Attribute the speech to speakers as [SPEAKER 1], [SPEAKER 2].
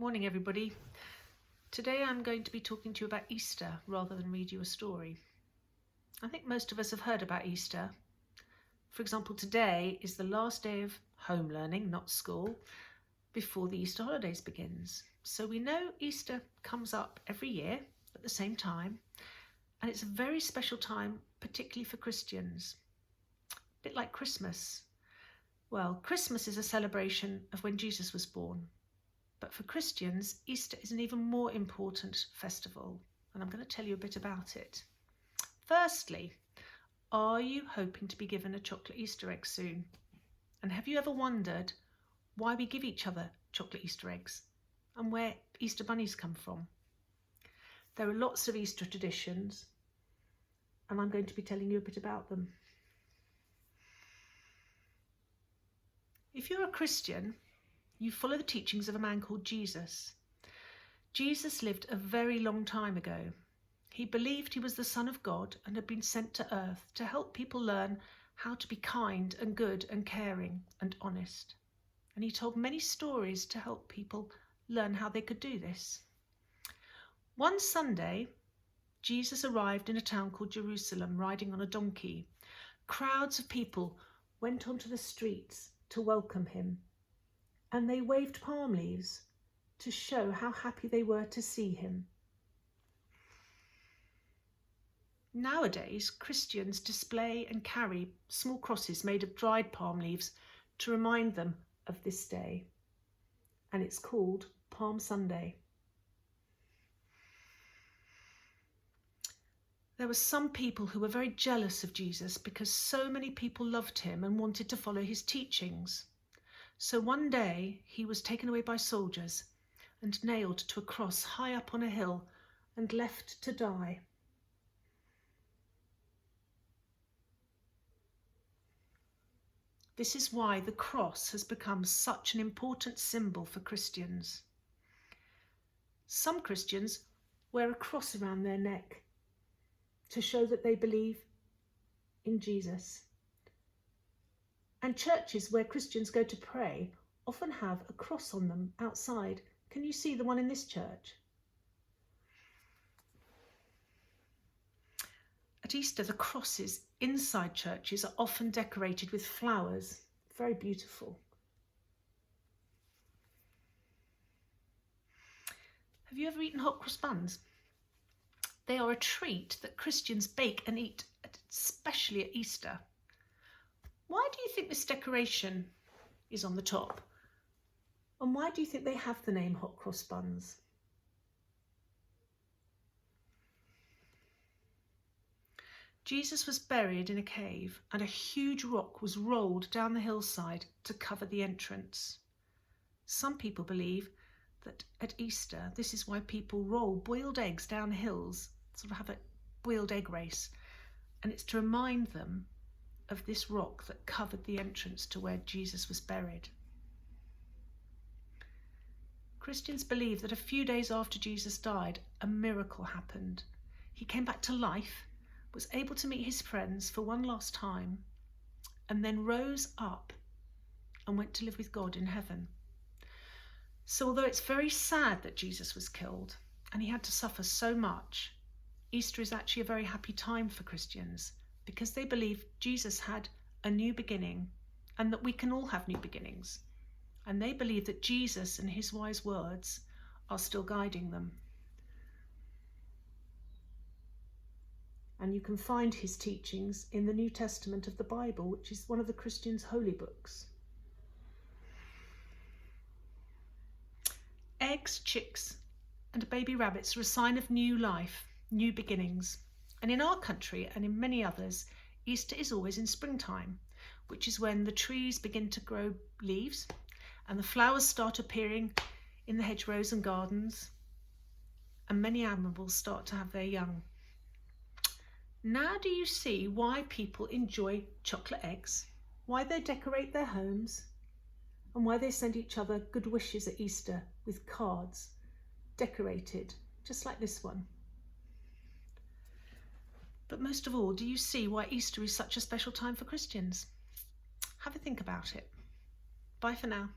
[SPEAKER 1] Morning everybody. Today I'm going to be talking to you about Easter rather than read you a story. I think most of us have heard about Easter. For example, today is the last day of home learning, not school, before the Easter holidays begins. So we know Easter comes up every year at the same time, and it's a very special time, particularly for Christians. A bit like Christmas. Well, Christmas is a celebration of when Jesus was born. But for Christians, Easter is an even more important festival, and I'm going to tell you a bit about it. Firstly, are you hoping to be given a chocolate Easter egg soon? And have you ever wondered why we give each other chocolate Easter eggs and where Easter bunnies come from? There are lots of Easter traditions, and I'm going to be telling you a bit about them. If you're a Christian, you follow the teachings of a man called Jesus. Jesus lived a very long time ago. He believed he was the Son of God and had been sent to earth to help people learn how to be kind and good and caring and honest. And he told many stories to help people learn how they could do this. One Sunday, Jesus arrived in a town called Jerusalem riding on a donkey. Crowds of people went onto the streets to welcome him, and they waved palm leaves to show how happy they were to see him. Nowadays, Christians display and carry small crosses made of dried palm leaves to remind them of this day, and it's called Palm Sunday. There were some people who were very jealous of Jesus because so many people loved him and wanted to follow his teachings. So one day he was taken away by soldiers and nailed to a cross high up on a hill and left to die. This is why the cross has become such an important symbol for Christians. Some Christians wear a cross around their neck to show that they believe in Jesus. And churches where Christians go to pray often have a cross on them outside. Can you see the one in this church? At Easter, the crosses inside churches are often decorated with flowers. Very beautiful. Have you ever eaten hot cross buns? They are a treat that Christians bake and eat, especially at Easter. Why do you think this decoration is on the top? And why do you think they have the name hot cross buns? Jesus was buried in a cave, and a huge rock was rolled down the hillside to cover the entrance. Some people believe that at Easter, this is why people roll boiled eggs down hills, sort of have a boiled egg race, and it's to remind them of this rock that covered the entrance to where Jesus was buried. Christians believe that a few days after Jesus died, a miracle happened. He came back to life, was able to meet his friends for one last time, and then rose up and went to live with God in heaven. So although it's very sad that Jesus was killed and he had to suffer so much, Easter is actually a very happy time for Christians because they believe Jesus had a new beginning and that we can all have new beginnings. And they believe that Jesus and his wise words are still guiding them. And you can find his teachings in the New Testament of the Bible, which is one of the Christians' holy books. Eggs, chicks, and baby rabbits are a sign of new life, new beginnings. And in our country and in many others, Easter is always in springtime, which is when the trees begin to grow leaves and the flowers start appearing in the hedgerows and gardens, and many animals start to have their young. Now do you see why people enjoy chocolate eggs, why they decorate their homes, and why they send each other good wishes at Easter with cards decorated just like this one? But most of all, do you see why Easter is such a special time for Christians? Have a think about it. Bye for now.